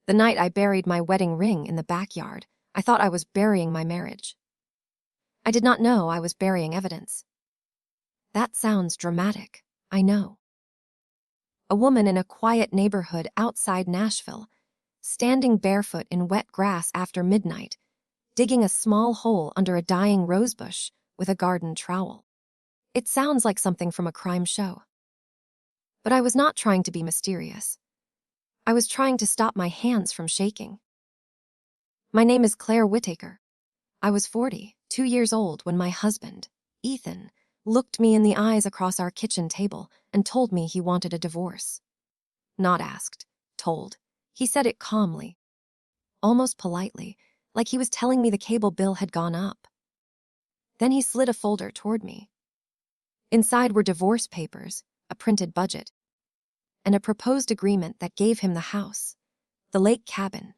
The night I buried my wedding ring in the backyard, I thought I was burying my marriage. I did not know I was burying evidence. That sounds dramatic, I know. A woman in a quiet neighborhood outside Nashville, standing barefoot in wet grass after midnight, digging a small hole under a dying rosebush with a garden trowel. It sounds like something from a crime show. But I was not trying to be mysterious. I was trying to stop my hands from shaking. My name is Claire Whitaker. I was 2 years old when my husband, Ethan, looked me in the eyes across our kitchen table and told me he wanted a divorce. Not asked, told. He said it calmly, almost politely, like he was telling me the cable bill had gone up. Then he slid a folder toward me. Inside were divorce papers, a printed budget, and a proposed agreement that gave him the house, the lake cabin,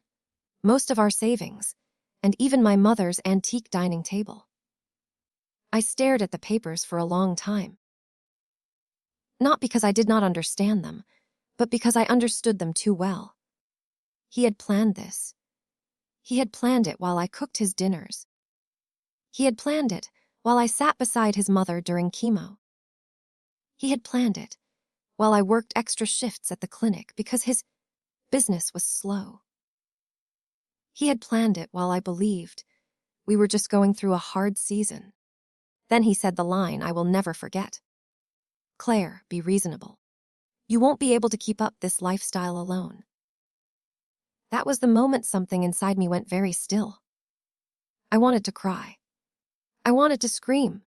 most of our savings, and even my mother's antique dining table. I stared at the papers for a long time. Not because I did not understand them, but because I understood them too well. He had planned this. He had planned it while I cooked his dinners. He had planned it while I sat beside his mother during chemo. He had planned it while I worked extra shifts at the clinic because his business was slow. He had planned it while I believed we were just going through a hard season. Then he said the line I will never forget. Claire, be reasonable. You won't be able to keep up this lifestyle alone. That was the moment something inside me went very still. I wanted to cry. I wanted to scream.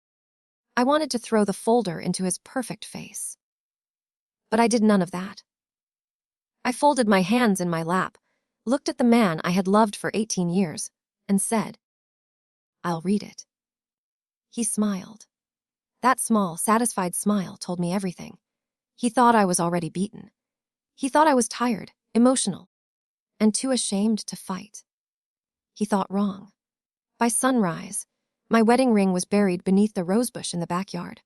I wanted to throw the folder into his perfect face. But I did none of that. I folded my hands in my lap, looked at the man I had loved for 18 years, and said, I'll read it. He smiled. That small, satisfied smile told me everything. He thought I was already beaten. He thought I was tired, emotional, and too ashamed to fight. He thought wrong. By sunrise, my wedding ring was buried beneath the rosebush in the backyard.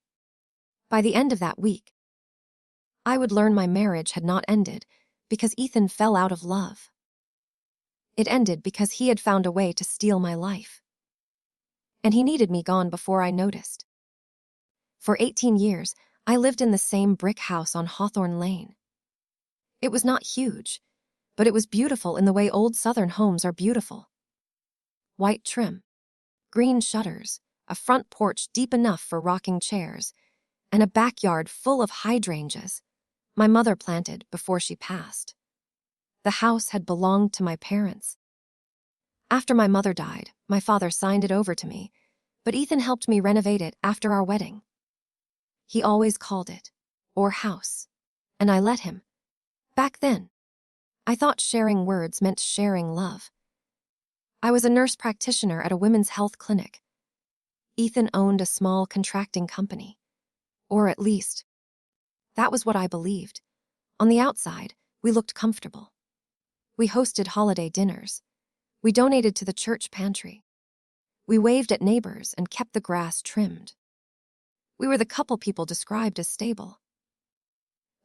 By the end of that week, I would learn my marriage had not ended because Ethan fell out of love. It ended because he had found a way to steal my life. And he needed me gone before I noticed. For 18 years, I lived in the same brick house on Hawthorne Lane. It was not huge, but it was beautiful in the way old Southern homes are beautiful. White trim, green shutters, a front porch deep enough for rocking chairs, and a backyard full of hydrangeas my mother planted before she passed. The house had belonged to my parents. After my mother died, my father signed it over to me, but Ethan helped me renovate it after our wedding. He always called it, or house, and I let him. Back then, I thought sharing words meant sharing love. I was a nurse practitioner at a women's health clinic. Ethan owned a small contracting company. Or at least, that was what I believed. On the outside, we looked comfortable. We hosted holiday dinners. We donated to the church pantry. We waved at neighbors and kept the grass trimmed. We were the couple people described as stable.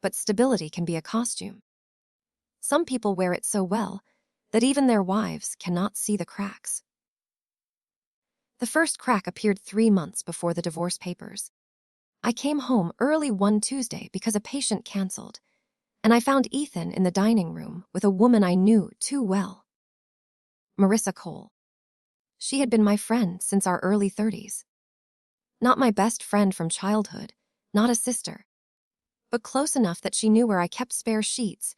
But stability can be a costume. Some people wear it so well that even their wives cannot see the cracks. The first crack appeared 3 months before the divorce papers. I came home early one Tuesday because a patient canceled, and I found Ethan in the dining room with a woman I knew too well. Marissa Cole. She had been my friend since our early 30s. Not my best friend from childhood, not a sister, but close enough that she knew where I kept spare sheets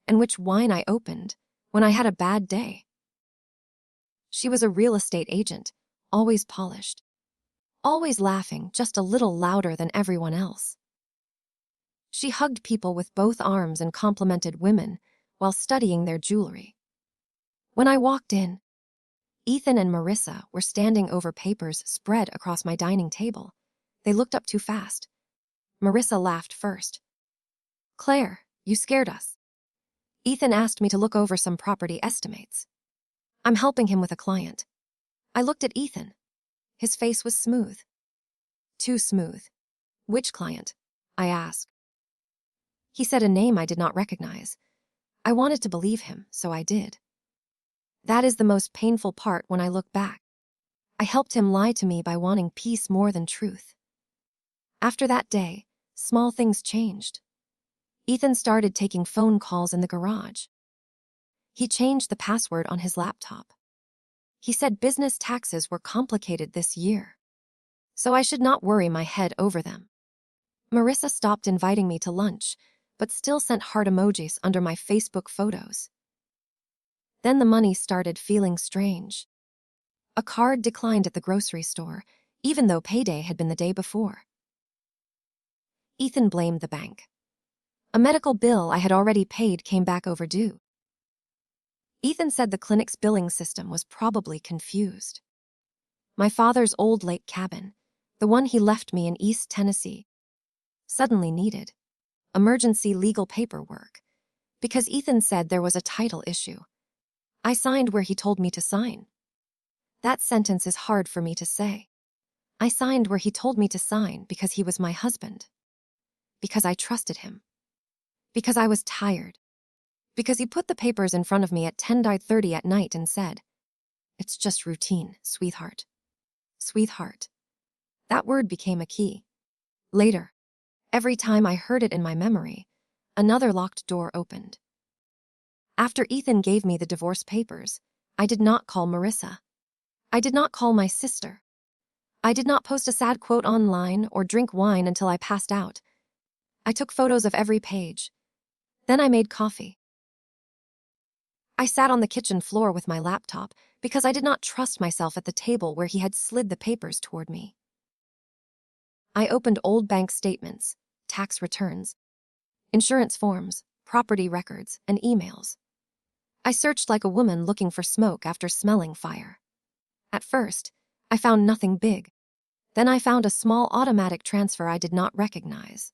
and which wine I opened when I had a bad day. She was a real estate agent, always polished, always laughing just a little louder than everyone else. She hugged people with both arms and complimented women while studying their jewelry. When I walked in, Ethan and Marissa were standing over papers spread across my dining table. They looked up too fast. Marissa laughed first. Claire, you scared us. Ethan asked me to look over some property estimates. I'm helping him with a client. I looked at Ethan. His face was smooth. Too smooth. Which client? I asked. He said a name I did not recognize. I wanted to believe him, so I did. That is the most painful part when I look back. I helped him lie to me by wanting peace more than truth. After that day, small things changed. Ethan started taking phone calls in the garage. He changed the password on his laptop. He said business taxes were complicated this year, so I should not worry my head over them. Marissa stopped inviting me to lunch, but still sent heart emojis under my Facebook photos. Then the money started feeling strange. A card declined at the grocery store, even though payday had been the day before. Ethan blamed the bank. A medical bill I had already paid came back overdue. Ethan said the clinic's billing system was probably confused. My father's old lake cabin, the one he left me in East Tennessee, suddenly needed emergency legal paperwork because Ethan said there was a title issue. I signed where he told me to sign. That sentence is hard for me to say. I signed where he told me to sign because he was my husband. Because I trusted him. Because I was tired. Because he put the papers in front of me at 10:30 at night and said, "It's just routine, sweetheart." Sweetheart. That word became a key. Later, every time I heard it in my memory, another locked door opened. After Ethan gave me the divorce papers, I did not call Marissa. I did not call my sister. I did not post a sad quote online or drink wine until I passed out. I took photos of every page. Then I made coffee. I sat on the kitchen floor with my laptop because I did not trust myself at the table where he had slid the papers toward me. I opened old bank statements, tax returns, insurance forms, property records, and emails. I searched like a woman looking for smoke after smelling fire. At first, I found nothing big. Then I found a small automatic transfer I did not recognize.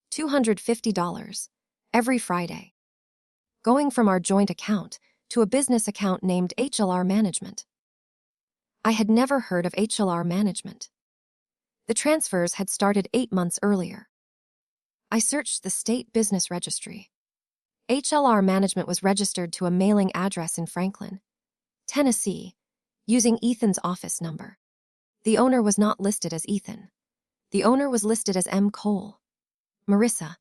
$250, every Friday. Going from our joint account to a business account named HLR Management. I had never heard of HLR Management. The transfers had started 8 months earlier. I searched the state business registry. HLR Management was registered to a mailing address in Franklin, Tennessee, using Ethan's office number. The owner was not listed as Ethan. The owner was listed as M. Cole. Marissa.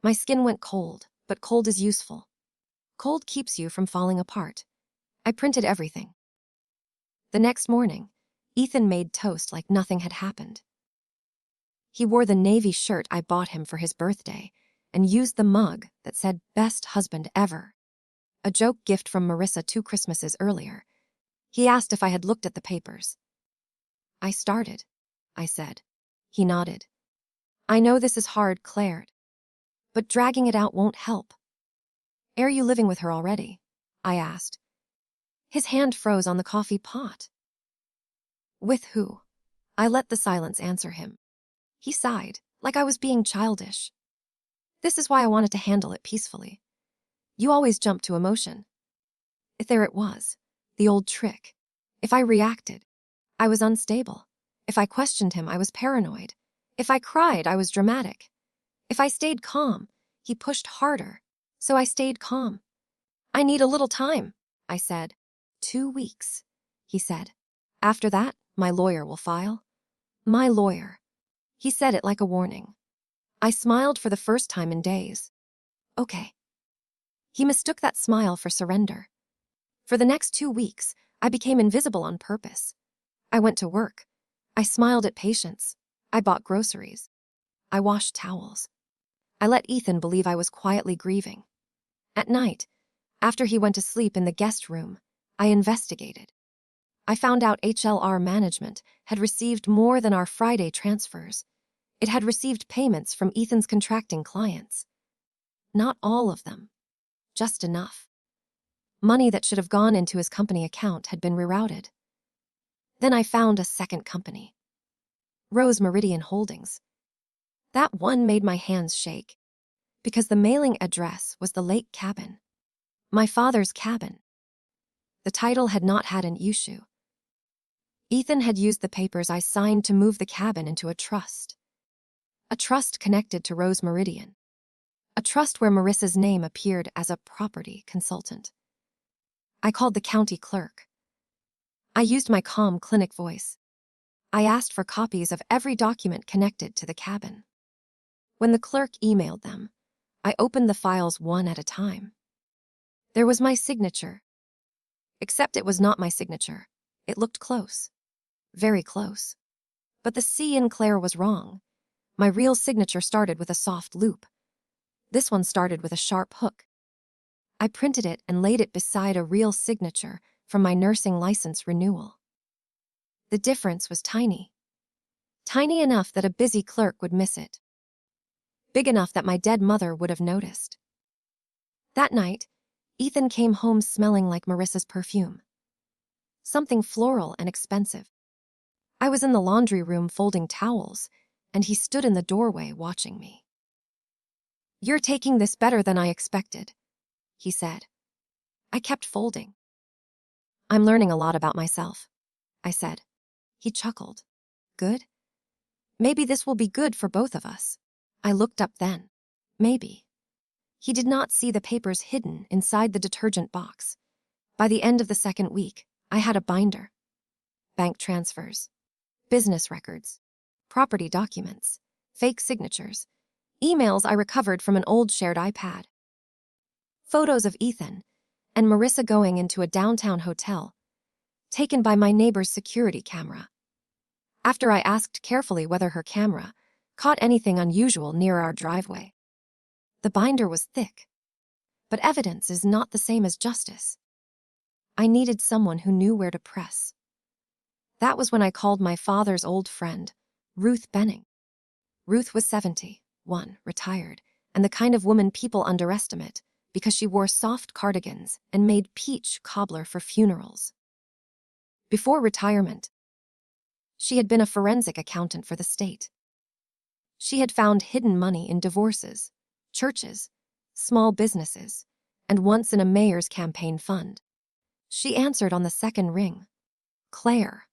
My skin went cold, but cold is useful. Cold keeps you from falling apart. I printed everything. The next morning, Ethan made toast like nothing had happened. He wore the navy shirt I bought him for his birthday and used the mug that said "Best Husband Ever," a joke gift from Marissa 2 Christmases earlier. He asked if I had looked at the papers. I started, I said. He nodded. I know this is hard, Claire, but dragging it out won't help. Are you living with her already? I asked. His hand froze on the coffee pot. With who? I let the silence answer him. He sighed, like I was being childish. This is why I wanted to handle it peacefully. You always jump to emotion. There it was, the old trick. If I reacted, I was unstable. If I questioned him, I was paranoid. If I cried, I was dramatic. If I stayed calm, he pushed harder. So I stayed calm. I need a little time, I said. 2 weeks, he said. After that, my lawyer will file. My lawyer. He said it like a warning. I smiled for the first time in days. Okay. He mistook that smile for surrender. For the next 2 weeks, I became invisible on purpose. I went to work. I smiled at patients. I bought groceries. I washed towels. I let Ethan believe I was quietly grieving. At night, after he went to sleep in the guest room, I investigated. I found out HLR Management had received more than our Friday transfers. It had received payments from Ethan's contracting clients. Not all of them, just enough. Money that should have gone into his company account had been rerouted. Then I found a second company, Rose Meridian Holdings. That one made my hands shake, because the mailing address was the lake cabin, my father's cabin. The title had not had an issue. Ethan had used the papers I signed to move the cabin into a trust connected to Rose Meridian, a trust where Marissa's name appeared as a property consultant. I called the county clerk. I used my calm clinic voice. I asked for copies of every document connected to the cabin. When the clerk emailed them, I opened the files one at a time. There was my signature. Except it was not my signature. It looked close. Very close. But the C in Claire was wrong. My real signature started with a soft loop. This one started with a sharp hook. I printed it and laid it beside a real signature from my nursing license renewal. The difference was tiny. Tiny enough that a busy clerk would miss it. Big enough that my dead mother would have noticed. That night, Ethan came home smelling like Marissa's perfume. Something floral and expensive. I was in the laundry room folding towels, and he stood in the doorway watching me. "You're taking this better than I expected," he said. I kept folding. "I'm learning a lot about myself," I said. He chuckled. "Good? Maybe this will be good for both of us." I looked up then. Maybe. He did not see the papers hidden inside the detergent box. By the end of the second week, I had a binder. Bank transfers, business records, property documents, fake signatures, emails I recovered from an old shared iPad, photos of Ethan and Marissa going into a downtown hotel, taken by my neighbor's security camera. After I asked carefully whether her camera caught anything unusual near our driveway. The binder was thick, but evidence is not the same as justice. I needed someone who knew where to press. That was when I called my father's old friend, Ruth Benning. Ruth was 71, retired, and the kind of woman people underestimate because she wore soft cardigans and made peach cobbler for funerals. Before retirement, she had been a forensic accountant for the state. She had found hidden money in divorces, churches, small businesses, and once in a mayor's campaign fund. She answered on the second ring. "Claire.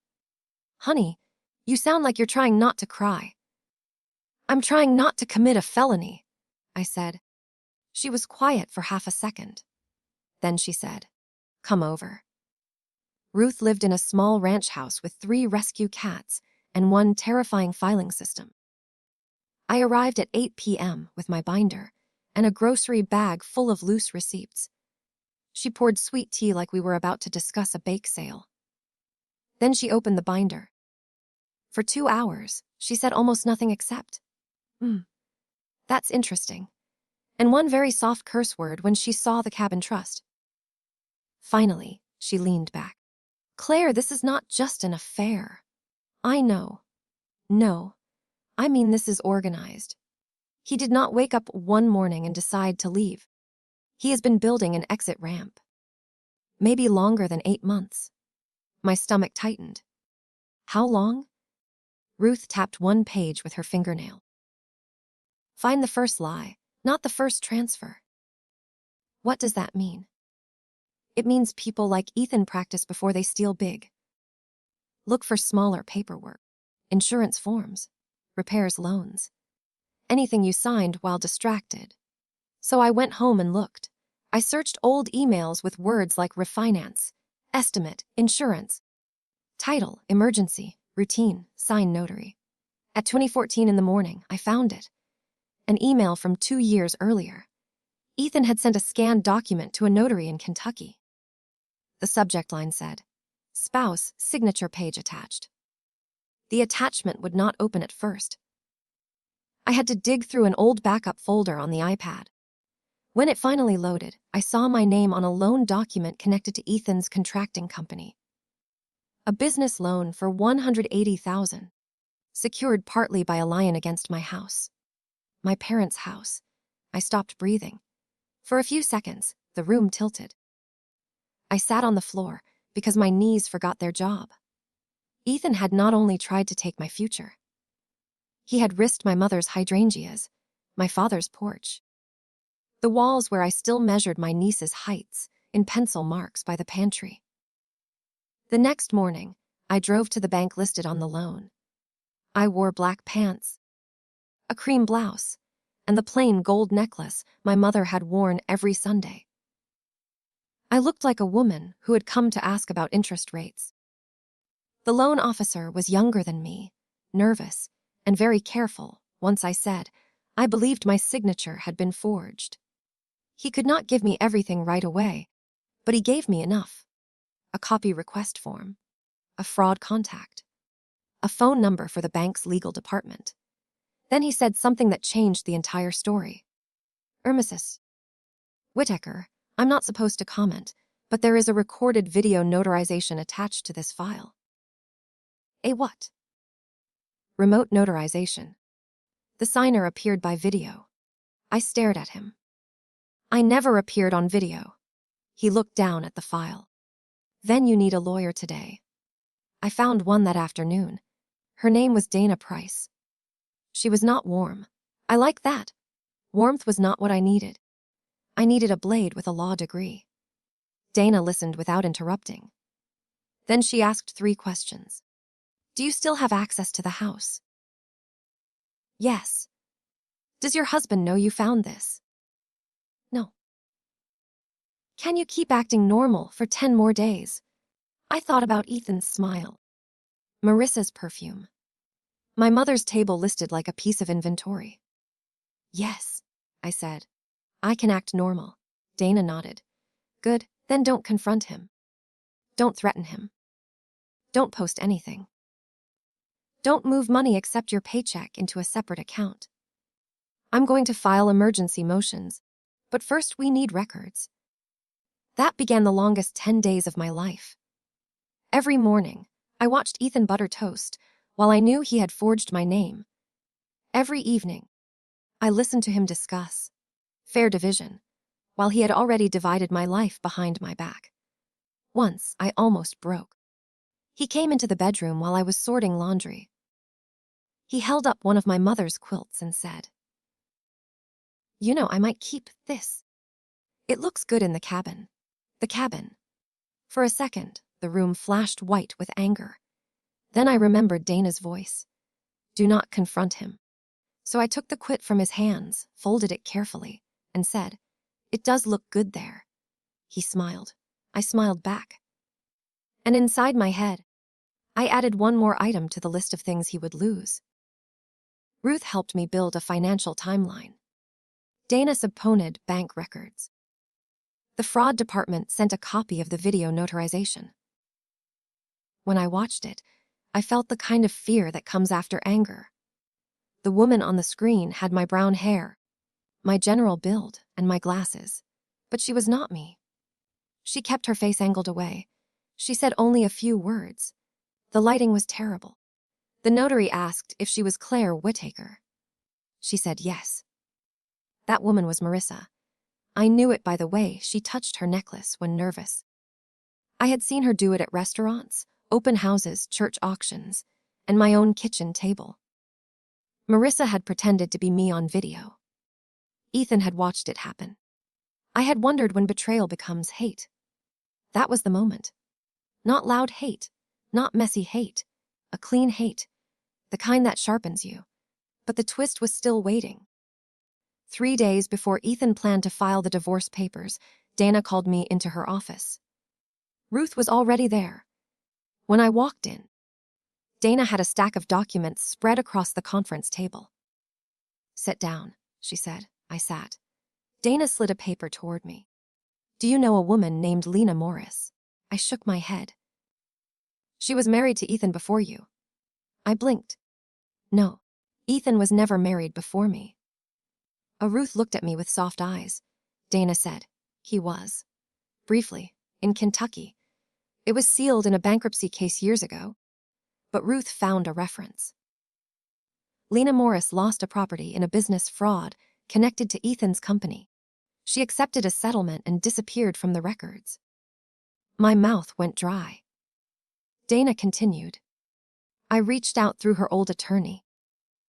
Honey, you sound like you're trying not to cry." "I'm trying not to commit a felony," I said. She was quiet for half a second. Then she said, "Come over." Ruth lived in a small ranch house with 3 rescue cats and 1 terrifying filing system. I arrived at 8 p.m. with my binder and a grocery bag full of loose receipts. She poured sweet tea like we were about to discuss a bake sale. Then she opened the binder. For 2 hours, she said almost nothing except, "That's interesting," and one very soft curse word when she saw the cabin trust. Finally, she leaned back. "Claire, this is not just an affair." "I know. No, I mean this is organized." He did not wake up one morning and decide to leave. He has been building an exit ramp. Maybe longer than 8 months. My stomach tightened. How long? Ruth tapped one page with her fingernail. "Find the first lie, not the first transfer." What does that mean? It means people like Ethan practice before they steal big. Look for smaller paperwork, insurance forms, repairs loans, anything you signed while distracted. So I went home and looked. I searched old emails with words like refinance, estimate, insurance, title, emergency, routine, sign notary. At 2014 in the morning, I found it. An email from 2 years earlier. Ethan had sent a scanned document to a notary in Kentucky. The subject line said, "Spouse, signature page attached." The attachment would not open at first. I had to dig through an old backup folder on the iPad. When it finally loaded, I saw my name on a loan document connected to Ethan's contracting company. A business loan for $180,000, secured partly by a lion against my house. My parents' house. I stopped breathing. For a few seconds, the room tilted. I sat on the floor because my knees forgot their job. Ethan had not only tried to take my future. He had risked my mother's hydrangeas, my father's porch, the walls where I still measured my niece's heights in pencil marks by the pantry. The next morning, I drove to the bank listed on the loan. I wore black pants, a cream blouse, and the plain gold necklace my mother had worn every Sunday. I looked like a woman who had come to ask about interest rates. The loan officer was younger than me, nervous, and very careful once I said I believed my signature had been forged. He could not give me everything right away, but he gave me enough. A copy request form, a fraud contact, a phone number for the bank's legal department. Then he said something that changed the entire story. Mrs. Whitaker, I'm not supposed to comment, but there is a recorded video notarization attached to this file. A what? Remote notarization. The signer appeared by video. I stared at him. I never appeared on video. He looked down at the file. Then you need a lawyer today. I found one that afternoon. Her name was Dana Price. She was not warm. I like that. Warmth was not what I needed. I needed a blade with a law degree. Dana listened without interrupting. Then she asked 3 questions. Do you still have access to the house? Yes. Does your husband know you found this? No. Can you keep acting normal for 10 more days? I thought about Ethan's smile. Marissa's perfume. My mother's table listed like a piece of inventory. Yes, I said. I can act normal. Dana nodded. Good, then don't confront him. Don't threaten him. Don't post anything. Don't move money except your paycheck into a separate account. I'm going to file emergency motions, but first we need records. That began the longest 10 days of my life. Every morning, I watched Ethan butter toast while I knew he had forged my name. Every evening, I listened to him discuss fair division, while he had already divided my life behind my back. Once, I almost broke. He came into the bedroom while I was sorting laundry. He held up one of my mother's quilts and said, You know, I might keep this. It looks good in the cabin. The cabin. For a second, the room flashed white with anger. Then I remembered Dana's voice. Do not confront him. So I took the quit from his hands, folded it carefully, and said, It does look good there. He smiled. I smiled back. And inside my head, I added one more item to the list of things he would lose. Ruth helped me build a financial timeline. Dana subpoenaed bank records. The fraud department sent a copy of the video notarization. When I watched it, I felt the kind of fear that comes after anger. The woman on the screen had my brown hair, my general build, and my glasses, but she was not me. She kept her face angled away. She said only a few words. The lighting was terrible. The notary asked if she was Claire Whitaker. She said yes. That woman was Marissa. I knew it by the way she touched her necklace when nervous. I had seen her do it at restaurants, open houses, church auctions, and my own kitchen table. Marissa had pretended to be me on video. Ethan had watched it happen. I had wondered when betrayal becomes hate. That was the moment. Not loud hate, not messy hate, a clean hate, the kind that sharpens you. But the twist was still waiting. 3 days before Ethan planned to file the divorce papers, Dana called me into her office. Ruth was already there. When I walked in, Dana had a stack of documents spread across the conference table. Sit down, she said. I sat. Dana slid a paper toward me. Do you know a woman named Lena Morris? I shook my head. She was married to Ethan before you. I blinked. No, Ethan was never married before me. Ruth looked at me with soft eyes. Dana said, He was. Briefly, in Kentucky. It was sealed in a bankruptcy case years ago. But Ruth found a reference. Lena Morris lost a property in a business fraud connected to Ethan's company. She accepted a settlement and disappeared from the records. My mouth went dry. Dana continued. I reached out through her old attorney.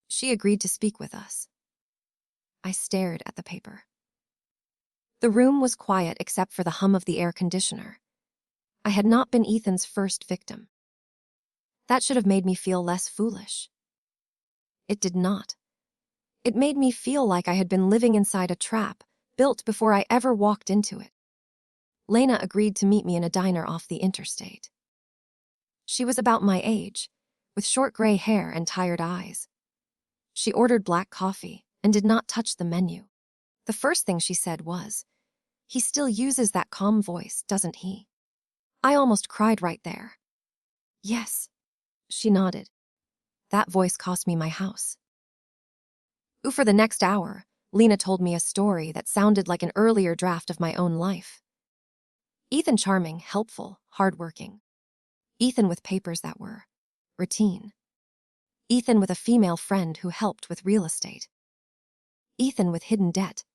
She agreed to speak with us. I stared at the paper. The room was quiet except for the hum of the air conditioner. I had not been Ethan's first victim. That should have made me feel less foolish. It did not. It made me feel like I had been living inside a trap built before I ever walked into it. Lena agreed to meet me in a diner off the interstate. She was about my age, with short gray hair and tired eyes. She ordered black coffee and did not touch the menu. The first thing she said was, "He still uses that calm voice, doesn't he?" I almost cried right there. "Yes," she nodded. "That voice cost me my house." For the next hour, Lena told me a story that sounded like an earlier draft of my own life. Ethan charming, helpful, hardworking. Ethan with papers that were routine. Ethan with a female friend who helped with real estate. Ethan with hidden debt.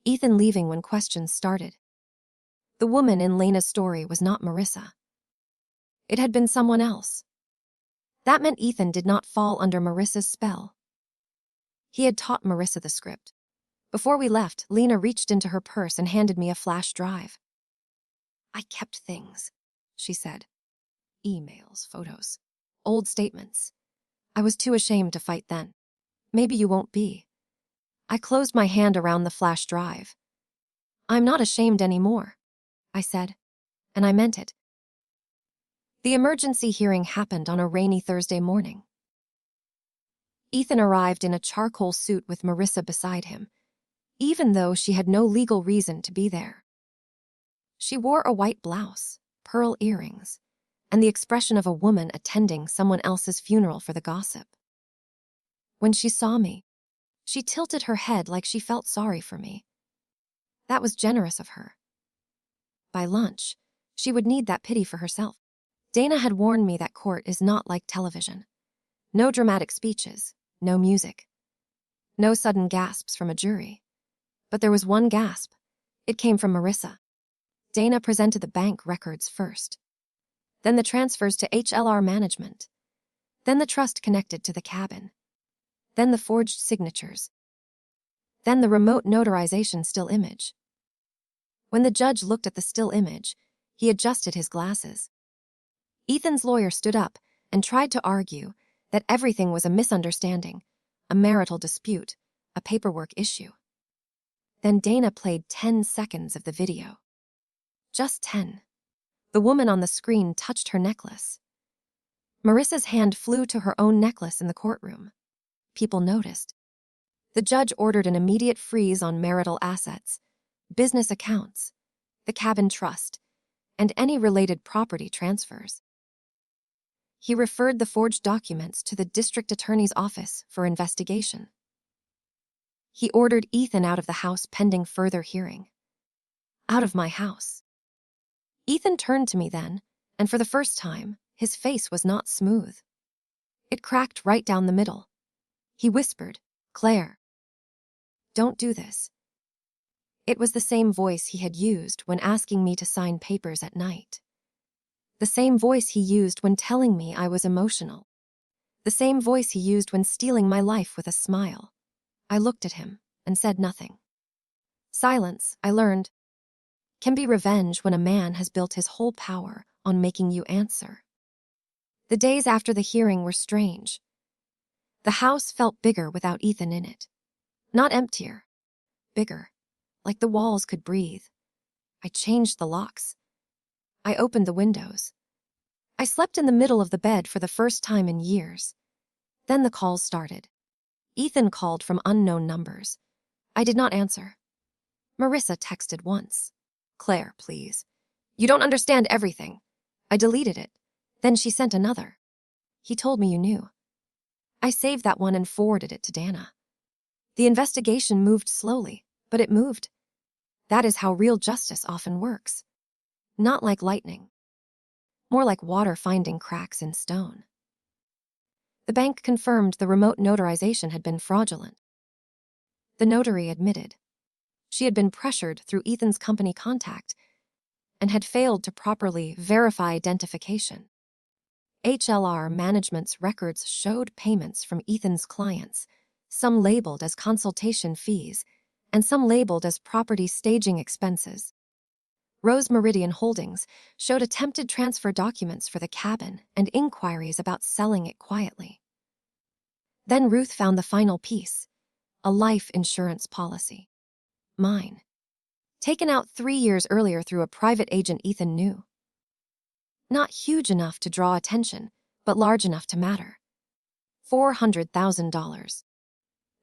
Ethan leaving when questions started. The woman in Lena's story was not Marissa. It had been someone else. That meant Ethan did not fall under Marissa's spell. He had taught Marissa the script. Before we left, Lena reached into her purse and handed me a flash drive. "I kept things," she said. "Emails, photos, old statements. I was too ashamed to fight then. Maybe you won't be." I closed my hand around the flash drive. "I'm not ashamed anymore," I said, and I meant it. The emergency hearing happened on a rainy Thursday morning. Ethan arrived in a charcoal suit with Marissa beside him, even though she had no legal reason to be there. She wore a white blouse, pearl earrings, and the expression of a woman attending someone else's funeral for the gossip. When she saw me, she tilted her head like she felt sorry for me. That was generous of her. By lunch, she would need that pity for herself. Dana had warned me that court is not like television. No dramatic speeches, no music, no sudden gasps from a jury. But there was one gasp. It came from Marissa. Dana presented the bank records first. Then the transfers to HLR management. Then the trust connected to the cabin. Then the forged signatures. Then the remote notarization still image. When the judge looked at the still image, he adjusted his glasses. Ethan's lawyer stood up and tried to argue that everything was a misunderstanding, a marital dispute, a paperwork issue. Then Dana played 10 seconds of the video. Just 10. The woman on the screen touched her necklace. Marissa's hand flew to her own necklace in the courtroom. People noticed. The judge ordered an immediate freeze on marital assets, business accounts, the cabin trust, and any related property transfers. He referred the forged documents to the district attorney's office for investigation. He ordered Ethan out of the house pending further hearing. Out of my house. Ethan turned to me then, and for the first time, his face was not smooth. It cracked right down the middle. He whispered, "Claire, don't do this." It was the same voice he had used when asking me to sign papers at night. The same voice he used when telling me I was emotional. The same voice he used when stealing my life with a smile. I looked at him and said nothing. Silence, I learned, can be revenge when a man has built his whole power on making you answer. The days after the hearing were strange. The house felt bigger without Ethan in it. Not emptier, bigger, like the walls could breathe. I changed the locks. I opened the windows. I slept in the middle of the bed for the first time in years. Then the calls started. Ethan called from unknown numbers. I did not answer. Marissa texted once. "Claire, please. You don't understand everything." I deleted it. Then she sent another. "He told me you knew." I saved that one and forwarded it to Dana. The investigation moved slowly, but it moved. That is how real justice often works. Not like lightning. More like water finding cracks in stone. The bank confirmed the remote notarization had been fraudulent. The notary admitted. She had been pressured through Ethan's company contact and had failed to properly verify identification. HLR management's records showed payments from Ethan's clients, some labeled as consultation fees and some labeled as property staging expenses. Rose Meridian Holdings showed attempted transfer documents for the cabin and inquiries about selling it quietly. Then Ruth found the final piece, a life insurance policy. Mine. taken out 3 years earlier through a private agent Ethan knew. Not huge enough to draw attention, but large enough to matter. $400,000.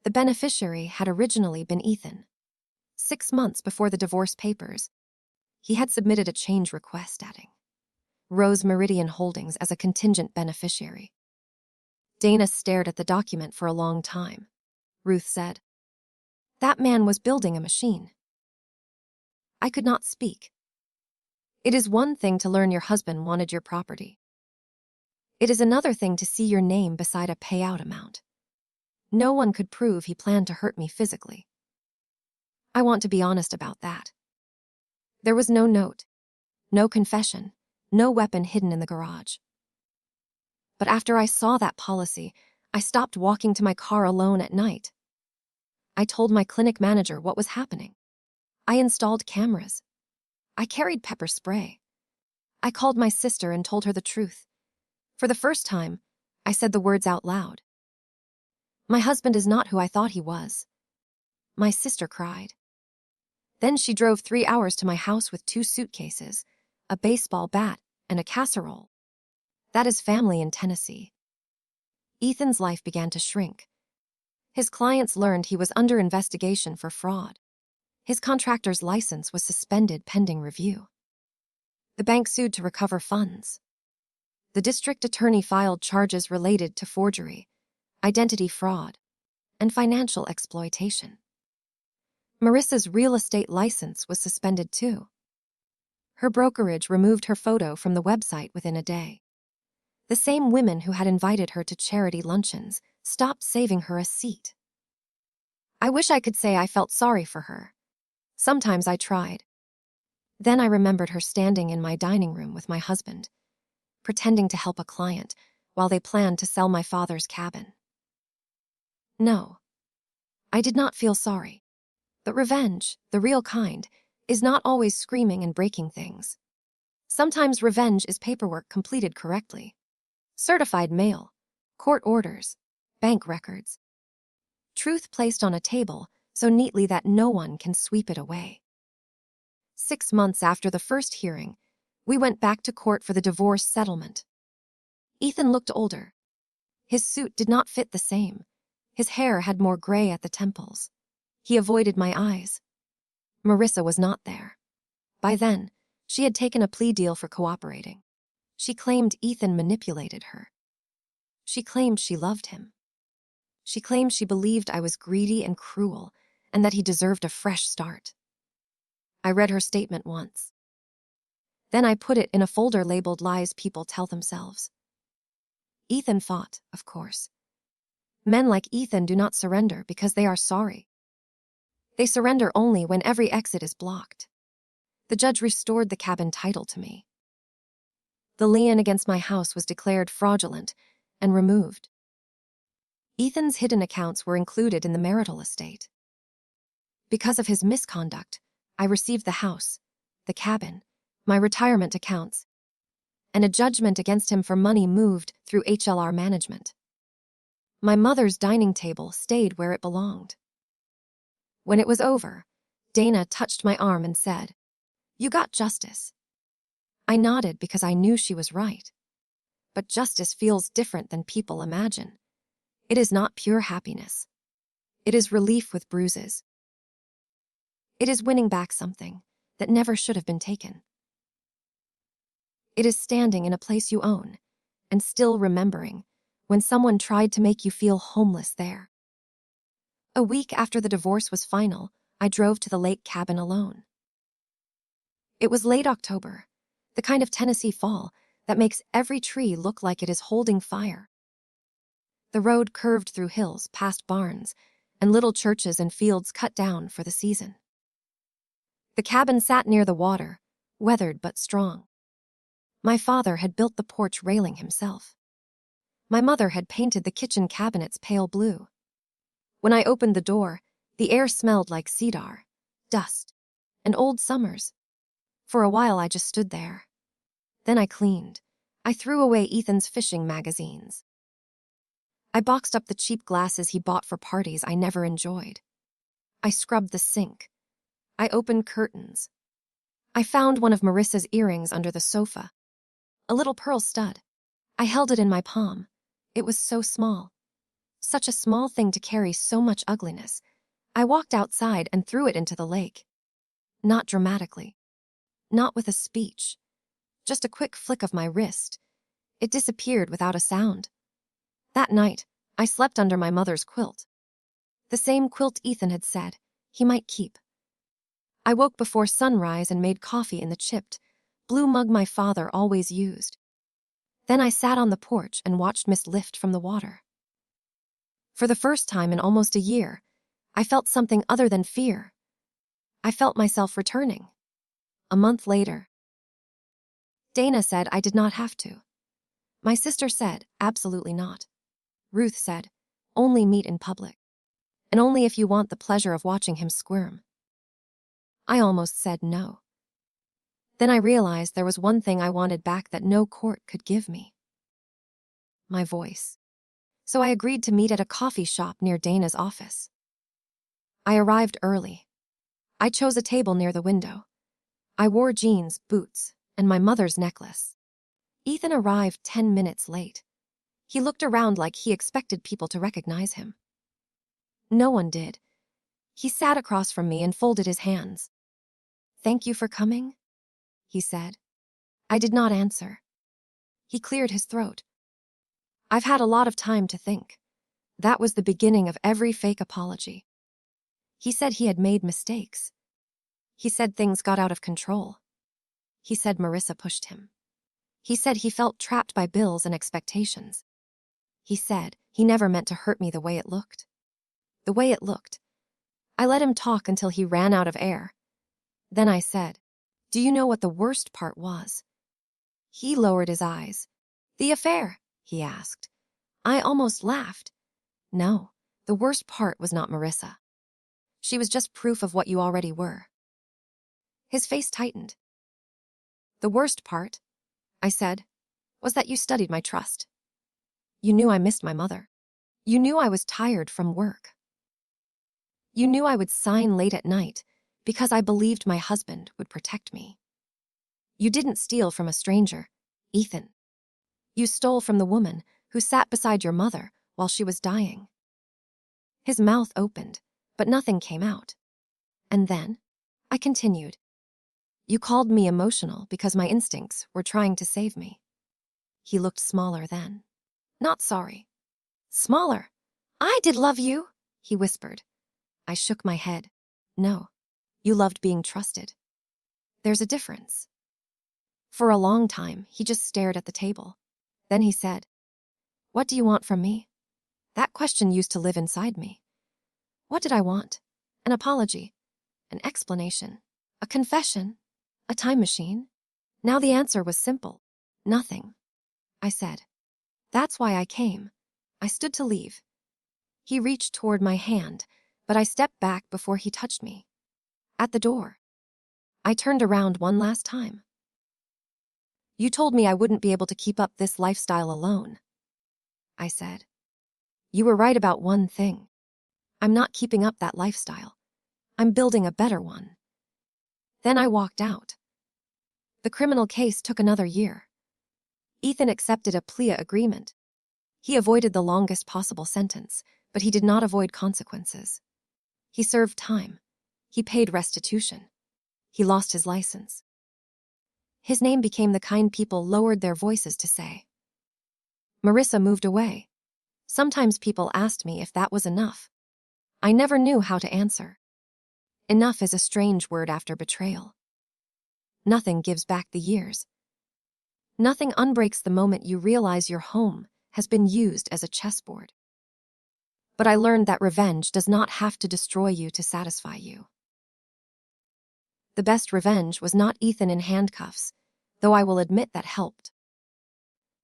The beneficiary had originally been Ethan. 6 months before the divorce papers, he had submitted a change request adding Rose Meridian Holdings as a contingent beneficiary. Dana stared at the document for a long time. Ruth said, "That man was building a machine." I could not speak. It is one thing to learn your husband wanted your property. It is another thing to see your name beside a payout amount. No one could prove he planned to hurt me physically. I want to be honest about that. There was no note, no confession, no weapon hidden in the garage. But after I saw that policy, I stopped walking to my car alone at night. I told my clinic manager what was happening. I installed cameras. I carried pepper spray. I called my sister and told her the truth. For the first time, I said the words out loud. My husband is not who I thought he was. My sister cried. Then she drove 3 hours to my house with 2 suitcases, a baseball bat, and a casserole. That is family in Tennessee. Ethan's life began to shrink. His clients learned he was under investigation for fraud. His contractor's license was suspended pending review. The bank sued to recover funds. The district attorney filed charges related to forgery, identity fraud, and financial exploitation. Marissa's real estate license was suspended too. Her brokerage removed her photo from the website within a day. The same women who had invited her to charity luncheons stopped saving her a seat. I wish I could say I felt sorry for her. Sometimes I tried. Then I remembered her standing in my dining room with my husband, pretending to help a client while they planned to sell my father's cabin. No, I did not feel sorry. But revenge, the real kind, is not always screaming and breaking things. Sometimes revenge is paperwork completed correctly. Certified mail, court orders, bank records. Truth placed on a table so neatly that no one can sweep it away. 6 months after the first hearing, we went back to court for the divorce settlement. Ethan looked older. His suit did not fit the same. His hair had more gray at the temples. He avoided my eyes. Marissa was not there. By then, she had taken a plea deal for cooperating. She claimed Ethan manipulated her. She claimed she loved him. She claimed she believed I was greedy and cruel and that he deserved a fresh start. I read her statement once. Then I put it in a folder labeled Lies People Tell Themselves. Ethan fought, of course. Men like Ethan do not surrender because they are sorry. They surrender only when every exit is blocked. The judge restored the cabin title to me. The lien against my house was declared fraudulent and removed. Ethan's hidden accounts were included in the marital estate. Because of his misconduct, I received the house, the cabin, my retirement accounts, and a judgment against him for money moved through HLR management. My mother's dining table stayed where it belonged. When it was over, Dana touched my arm and said, "You got justice." I nodded because I knew she was right. But justice feels different than people imagine. It is not pure happiness. It is relief with bruises. It is winning back something that never should have been taken. It is standing in a place you own and still remembering when someone tried to make you feel homeless there. A week after the divorce was final, I drove to the lake cabin alone. It was late October, the kind of Tennessee fall that makes every tree look like it is holding fire. The road curved through hills past barns and little churches and fields cut down for the season. The cabin sat near the water, weathered but strong. My father had built the porch railing himself. My mother had painted the kitchen cabinets pale blue. When I opened the door, the air smelled like cedar, dust, and old summers. For a while I just stood there. Then I cleaned. I threw away Ethan's fishing magazines. I boxed up the cheap glasses he bought for parties I never enjoyed. I scrubbed the sink. I opened curtains. I found one of Marissa's earrings under the sofa, a little pearl stud. I held it in my palm. It was so small. Such a small thing to carry so much ugliness. I walked outside and threw it into the lake. Not dramatically. Not with a speech. Just a quick flick of my wrist. It disappeared without a sound. That night, I slept under my mother's quilt. The same quilt Ethan had said he might keep. I woke before sunrise and made coffee in the chipped, blue mug my father always used. Then I sat on the porch and watched mist lift from the water. For the first time in almost a year, I felt something other than fear. I felt myself returning. A month later, Dana said I did not have to. My sister said, absolutely not. Ruth said, only meet in public. And only if you want the pleasure of watching him squirm. I almost said no. Then I realized there was one thing I wanted back that no court could give me. My voice. So I agreed to meet at a coffee shop near Dana's office. I arrived early. I chose a table near the window. I wore jeans, boots, and my mother's necklace. Ethan arrived 10 minutes late. He looked around like he expected people to recognize him. No one did. He sat across from me and folded his hands. "Thank you for coming," he said. I did not answer. He cleared his throat. "I've had a lot of time to think." That was the beginning of every fake apology. He said he had made mistakes. He said things got out of control. He said Marissa pushed him. He said he felt trapped by bills and expectations. He said he never meant to hurt me the way it looked. The way it looked. I let him talk until he ran out of air. Then I said, "Do you know what the worst part was?" He lowered his eyes. "The affair?" he asked. I almost laughed. "No, the worst part was not Marissa. She was just proof of what you already were." His face tightened. "The worst part," I said, "was that you studied my trust. You knew I missed my mother. You knew I was tired from work. You knew I would sign late at night because I believed my husband would protect me. You didn't steal from a stranger, Ethan. You stole from the woman who sat beside your mother while she was dying." His mouth opened, but nothing came out. And then, I continued, "You called me emotional because my instincts were trying to save me." He looked smaller then. "Not sorry." "Smaller? I did love you," he whispered. I shook my head. "No, you loved being trusted. There's a difference." For a long time, he just stared at the table. Then he said, "What do you want from me?" That question used to live inside me. What did I want? An apology, an explanation, a confession, a time machine? Now the answer was simple. Nothing. I said, "That's why I came." I stood to leave. He reached toward my hand, but I stepped back before he touched me. At the door, I turned around one last time. "You told me I wouldn't be able to keep up this lifestyle alone," I said. "You were right about one thing. I'm not keeping up that lifestyle. I'm building a better one." Then I walked out. The criminal case took another year. Ethan accepted a plea agreement. He avoided the longest possible sentence, but he did not avoid consequences. He served time. He paid restitution. He lost his license. His name became the kind people lowered their voices to say. Marissa moved away. Sometimes people asked me if that was enough. I never knew how to answer. Enough is a strange word after betrayal. Nothing gives back the years. Nothing unbreaks the moment you realize your home has been used as a chessboard. But I learned that revenge does not have to destroy you to satisfy you. The best revenge was not Ethan in handcuffs, though I will admit that helped.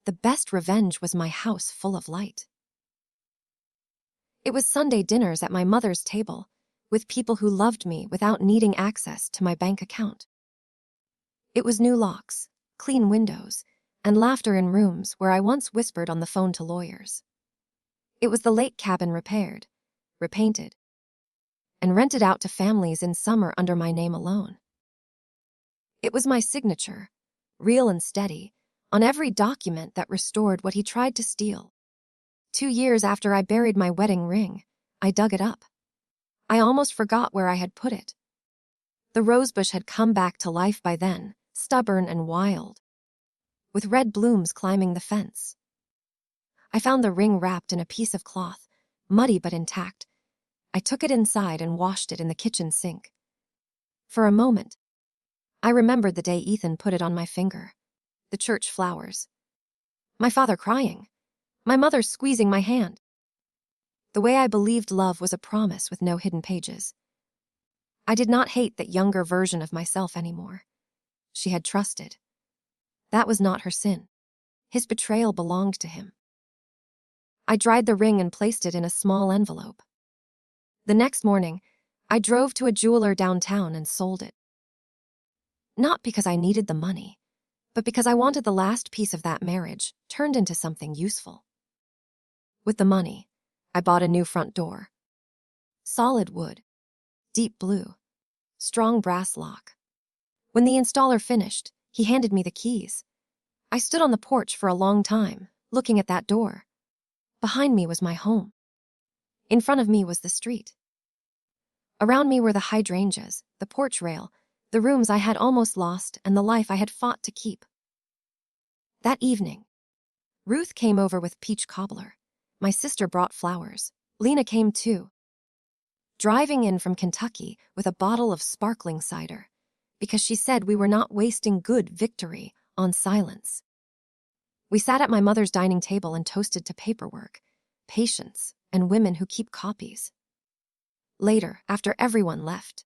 The best revenge was my house full of light. It was Sunday dinners at my mother's table, with people who loved me without needing access to my bank account. It was new locks, clean windows, and laughter in rooms where I once whispered on the phone to lawyers. It was the lake cabin repaired, repainted, and rented out to families in summer under my name alone. It was my signature, real and steady, on every document that restored what he tried to steal. 2 years after I buried my wedding ring, I dug it up. I almost forgot where I had put it. The rosebush had come back to life by then, stubborn and wild, with red blooms climbing the fence. I found the ring wrapped in a piece of cloth, muddy but intact. I took it inside and washed it in the kitchen sink. For a moment, I remembered the day Ethan put it on my finger, the church flowers, my father crying, my mother squeezing my hand. The way I believed love was a promise with no hidden pages. I did not hate that younger version of myself anymore. She had trusted. That was not her sin. His betrayal belonged to him. I dried the ring and placed it in a small envelope. The next morning, I drove to a jeweler downtown and sold it. Not because I needed the money, but because I wanted the last piece of that marriage turned into something useful. With the money, I bought a new front door. Solid wood, deep blue, strong brass lock. When the installer finished, he handed me the keys. I stood on the porch for a long time, looking at that door. Behind me was my home. In front of me was the street. Around me were the hydrangeas, the porch rail, the rooms I had almost lost, and the life I had fought to keep. That evening, Ruth came over with peach cobbler. My sister brought flowers. Lena came too, driving in from Kentucky with a bottle of sparkling cider, because she said we were not wasting good victory on silence. We sat at my mother's dining table and toasted to paperwork, patience, and women who keep copies. Later, after everyone left,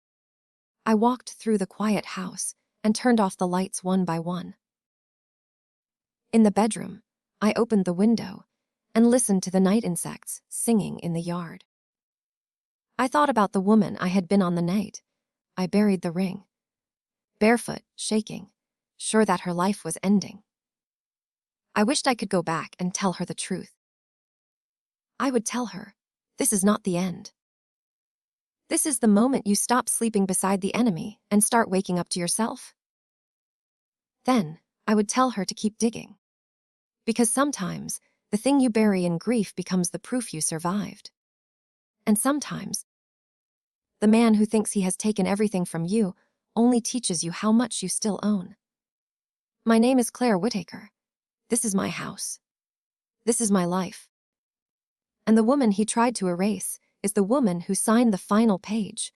I walked through the quiet house and turned off the lights one by one. In the bedroom, I opened the window and listened to the night insects singing in the yard. I thought about the woman I had been on the night I buried the ring, barefoot, shaking, sure that her life was ending. I wished I could go back and tell her the truth. I would tell her, this is not the end. This is the moment you stop sleeping beside the enemy and start waking up to yourself. Then, I would tell her to keep digging. Because sometimes, the thing you bury in grief becomes the proof you survived. And sometimes, the man who thinks he has taken everything from you only teaches you how much you still own. My name is Claire Whitaker. This is my house. This is my life. And the woman he tried to erase is the woman who signed the final page